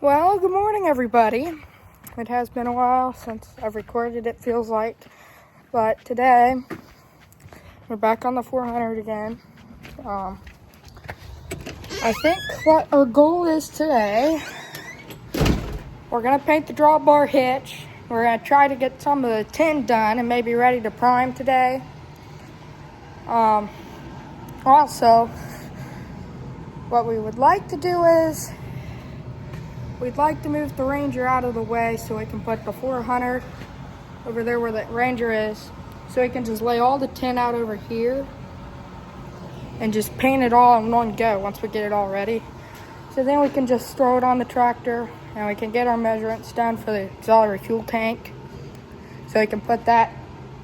Well, good morning, everybody. It has been a while since I've recorded, it feels like. But today, we're back on the 400 again. I think what our goal is today, we're going to paint the drawbar hitch. We're going to try to get some of the tin done and maybe ready to prime today. Also, what we would like to do is we'd like to move the Ranger out of the way so we can put the 400 over there where the Ranger is, so we can just lay all the tin out over here and just paint it all in one go once we get it all ready. So then we can just throw it on the tractor and we can get our measurements done for the auxiliary fuel tank. So we can put that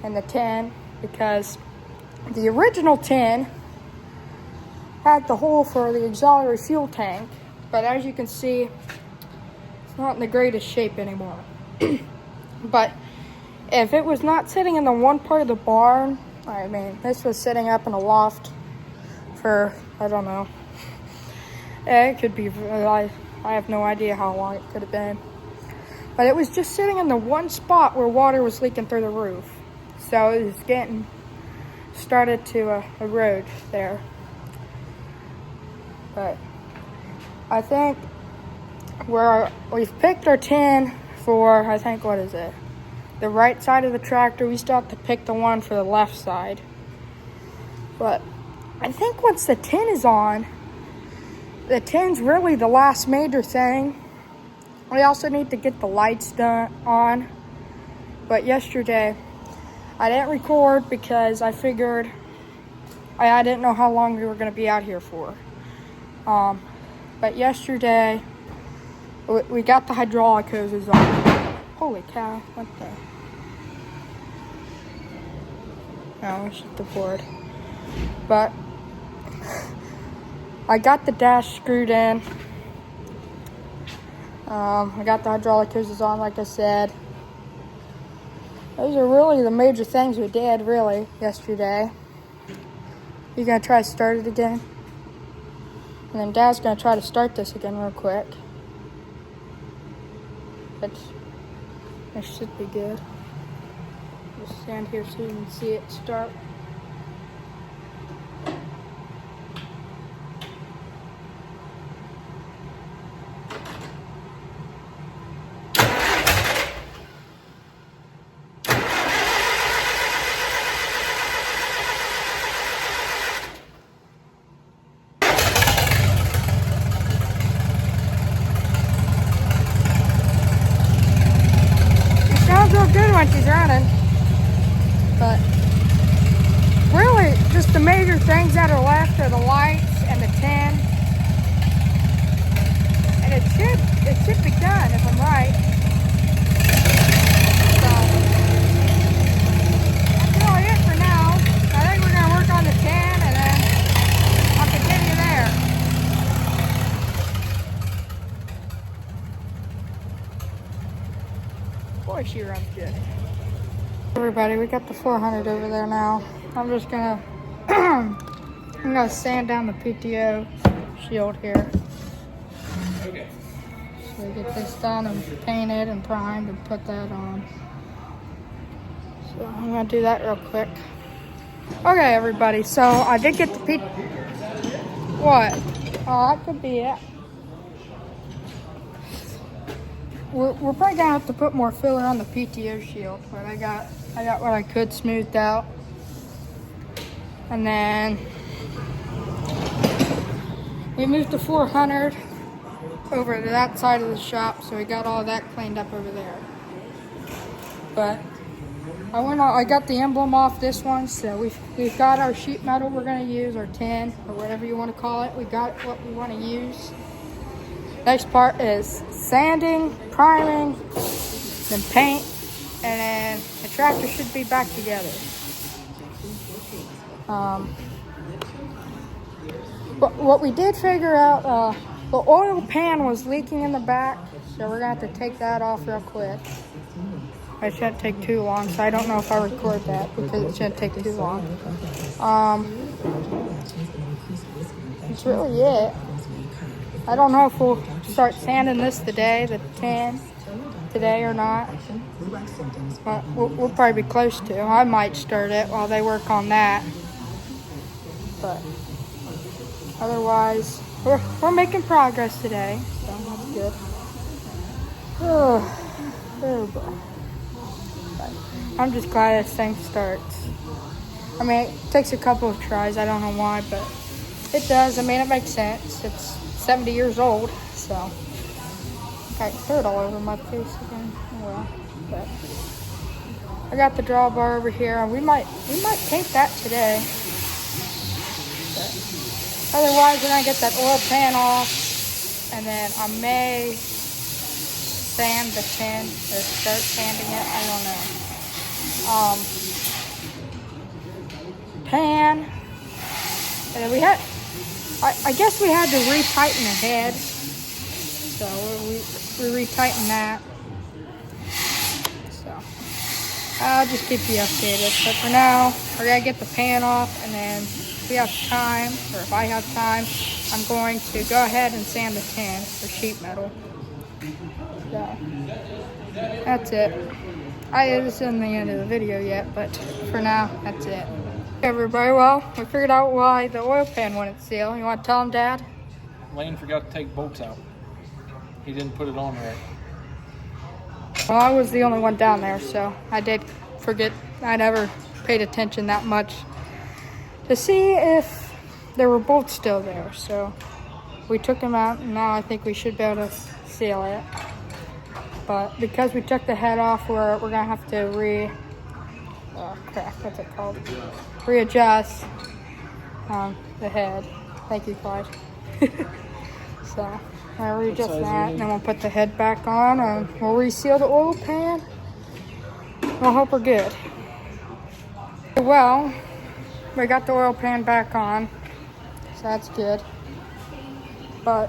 in the tin, because the original tin had the hole for the auxiliary fuel tank, but as you can see, it's not in the greatest shape anymore. But if it was not sitting in the one part of the barn, I mean, this was sitting up in a loft for, I don't know. It could be, I have no idea how long it could have been. But it was just sitting in the one spot where water was leaking through the roof. So it was getting started to erode there. But I think we've picked our tin for, I think, what is it? The right side of the tractor. We still have to pick the one for the left side. But I think once the tin is on, the tin's really the last major thing. We also need to get the lights on. But yesterday, I didn't record because I figured I didn't know how long we were going to be out here for. But yesterday, we got the hydraulic hoses on. Holy cow, what the? No, it's just the board. But I got the dash screwed in. I got the hydraulic hoses on, like I said. Those are really the major things we did, really, yesterday. You gonna try to start it again? And then Dad's gonna try to start this again real quick. But it should be good. Just stand here so you can see it start. Real good when she's running, but really just the major things that are left are the lights and the tin, and it should be done if I'm right. So that's really it for now. I think we're gonna work on the tin and then I'll continue there. Boy, she runs good. Everybody, we got the 400 over there now. I'm just gonna I'm gonna sand down the PTO shield here. Okay. So we get this done and painted and primed and put that on. So I'm gonna do that real quick. Okay, everybody. So I did get the What? Oh, that could be it. We're probably gonna have to put more filler on the PTO shield, but I got what I could smoothed out. And then we moved the 400 over to that side of the shop, so we got all that cleaned up over there. But I got the emblem off this one, so we've got our sheet metal we're gonna use, or tin, or whatever you want to call it. We got what we want to use. Next part is sanding, priming, then paint, and then the tractor should be back together. But what we did figure out, the oil pan was leaking in the back, so we're gonna have to take that off real quick. It shouldn't take too long, so I don't know if I record that because it shouldn't take too long. That's really it. I don't know if we'll start sanding this today, the tan today or not. But we'll probably be close to. I might start it while they work on that. But otherwise, we're making progress today, so that's good. Oh boy. But I'm just glad this thing starts. I mean, it takes a couple of tries. I don't know why, but it does. I mean, it makes sense. It's 70 years old, so. Got dirt all over my face again. Oh well, but I got the drawbar over here, and we might paint that today. But otherwise, when I get that oil pan off, and then I may sand the tin or start sanding it. I don't know. Pan, and then we had. I guess we had to retighten the head, so we retighten that. So I'll just keep you updated. But for now, we're gonna get the pan off, and then if we have time, or if I have time, I'm going to go ahead and sand the tin for sheet metal. So that's it. This isn't the end of the video yet, but for now, that's it. Everybody, well, we figured out why the oil pan wouldn't seal. You want to tell them, Dad? Lane forgot to take bolts out. He didn't put it on right. Well, I was the only one down there, so I did forget. I never paid attention that much to see if there were bolts still there. So we took them out, and now I think we should be able to seal it. But because we took the head off, we're going to have to what's it called? Readjust the head. Thank you, Clyde. So I'll readjust that, and then we'll put the head back on, and we'll reseal the oil pan. We'll hope we're good. Well, we got the oil pan back on, so that's good. But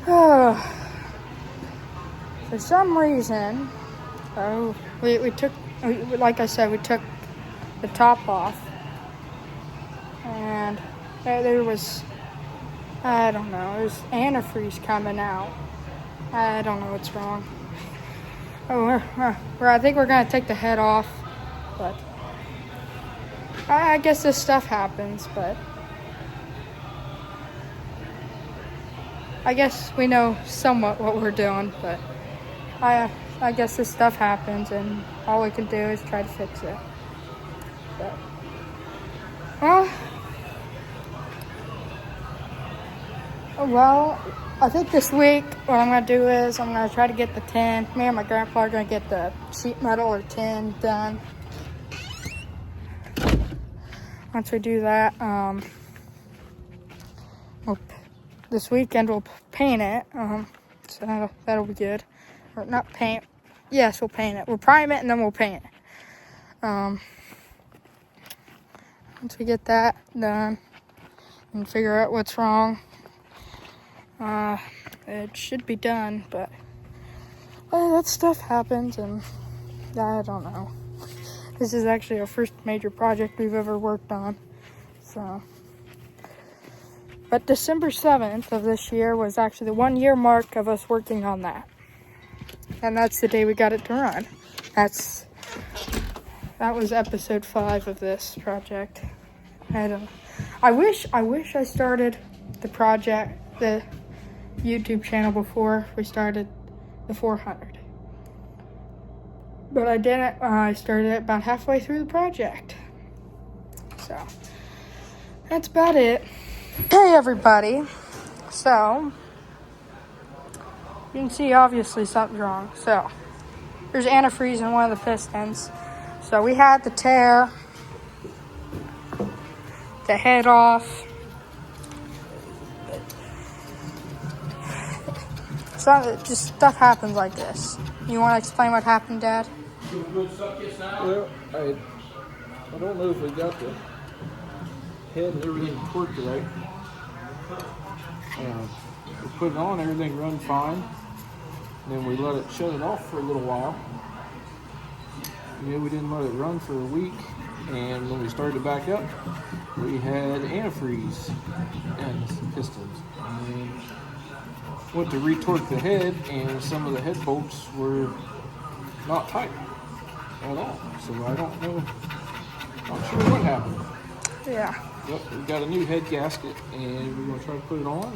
for some reason, we took, like I said, we took the top off, and there was, I don't know, there's antifreeze coming out. I don't know what's wrong. I think we're gonna take the head off, but I guess this stuff happens. But I guess we know somewhat what we're doing, but I guess this stuff happens, and all we can do is try to fix it. But, well, I think this week what I'm going to do is I'm going to try to get the tin. Me and my grandpa are going to get the sheet metal or tin done. Once we do that, this weekend we'll paint it. So that'll be good. Or not paint. Yes, we'll paint it. We'll prime it, and then we'll paint it. Once we get that done and figure out what's wrong, it should be done, but that stuff happens, and I don't know. This is actually our first major project we've ever worked on. So, but December 7th of this year was actually the 1 year mark of us working on that. And that's the day we got it to run. That was episode 5 of this project. I wish I started the project, the YouTube channel, before we started the 400. But I didn't. I started it about halfway through the project. So that's about it. Hey everybody. So you can see obviously something's wrong. So there's antifreeze in one of the pistons. So we had to tear the head off. So just stuff happens like this. You want to explain what happened, Dad? Well, I don't know if we got the head and everything torqued right. We put it on, everything run fine. And then we let it shut it off for a little while. Yeah, we didn't let it run for a week. And when we started back up, we had antifreeze in the pistons. And went to retorque the head, and some of the head bolts were not tight at all. So I don't know, not sure what happened. Yeah. But we got a new head gasket, and we're gonna try to put it on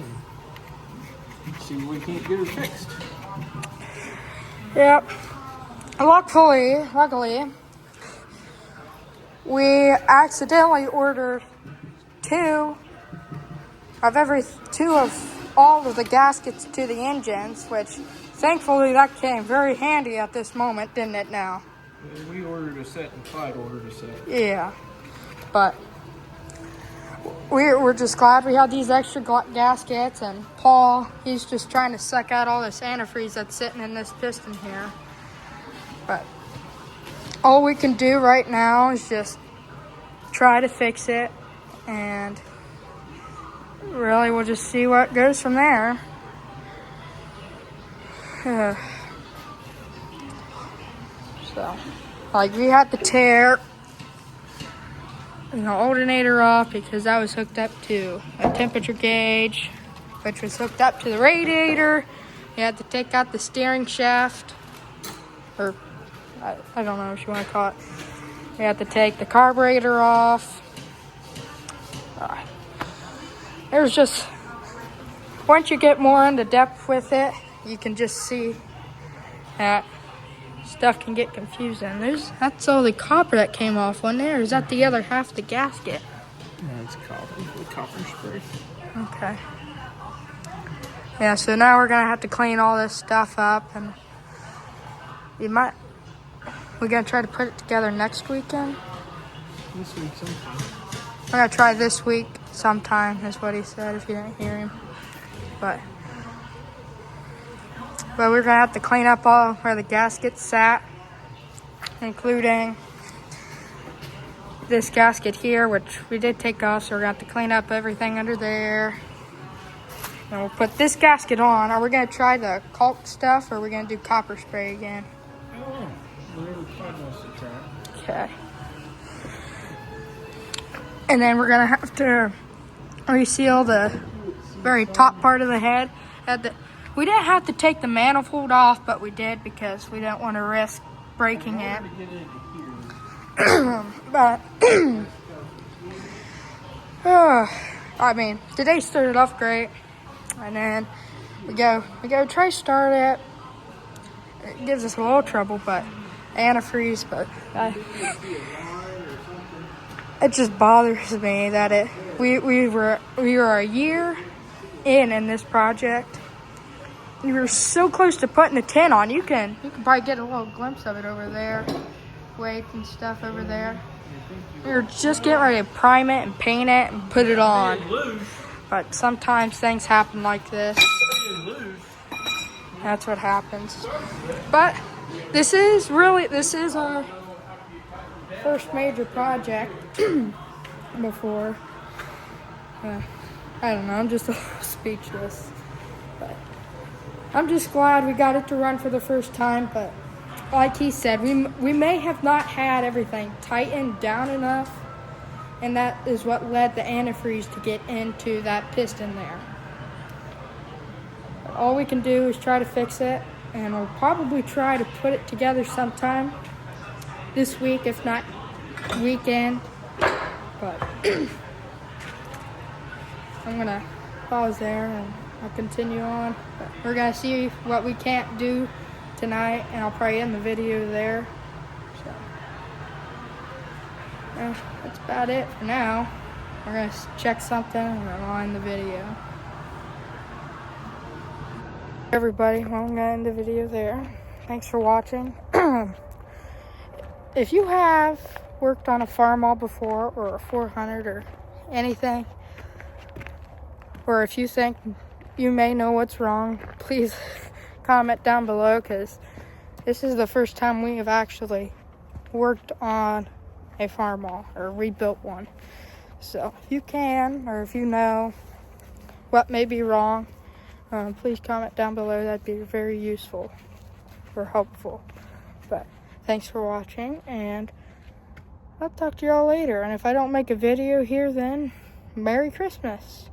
and see if we can't get her fixed. Yep. Luckily, we accidentally ordered two of all of the gaskets to the engines, which thankfully that came very handy at this moment, didn't it now? We ordered a set and Clyde ordered a set. Yeah. But we're just glad we had these extra gaskets, and Paul, he's just trying to suck out all this antifreeze that's sitting in this piston here. But all we can do right now is just try to fix it, and really we'll just see what goes from there. So, like, we had to tear the alternator off because that was hooked up to a temperature gauge, which was hooked up to the radiator. You had to take out the steering shaft, or I don't know what you want to call it. You have to take the carburetor off. There's just, once you get more into depth with it, you can just see that stuff can get confusing. That's all the copper that came off one there. Or is that the other half of the gasket? No, it's copper. The copper spray. Okay. Yeah, so now we're gonna have to clean all this stuff up, and we're gonna try to put it together next weekend. This week sometime. We're gonna try this week sometime, is what he said, if you didn't hear him. But we're gonna have to clean up all where the gaskets sat, including this gasket here, which we did take off, so we're gonna have to clean up everything under there. And we'll put this gasket on. Are we gonna try the caulk stuff, or are we gonna do copper spray again? I don't know. Whatever Clyde wants to try. Okay. And then we're gonna have to reseal the very top part of the head. We didn't have to take the manifold off, but we did because we didn't want to risk breaking it. But I mean, today started off great, and then we go try to start it. It gives us a little trouble, but antifreeze. But it just bothers me that we were a year in this project. We were so close to putting the tin on. You can probably get a little glimpse of it over there. Weight and stuff over there. We were just getting ready to prime it and paint it and put it on. But sometimes things happen like this. That's what happens. But this is our first major project before. I don't know, I'm just a little speechless. But I'm just glad we got it to run for the first time, but like he said, we may have not had everything tightened down enough, and that is what led the antifreeze to get into that piston there. But all we can do is try to fix it, and we'll probably try to put it together sometime this week, if not weekend. But I'm gonna pause there and I'll continue on. But we're gonna see what we can't do tonight, and I'll probably end the video there. So that's about it for now. We're gonna check something and then I'll end the video. Everybody, well, I'm gonna end the video there. Thanks for watching. If you have worked on a Farmall before, or a 400 or anything, or if you think you may know what's wrong, please comment down below, because this is the first time we have actually worked on a Farmall or rebuilt one. So if you can, or if you know what may be wrong, please comment down below. That'd be very useful or helpful. But thanks for watching, and I'll talk to y'all later. And if I don't make a video here, then Merry Christmas.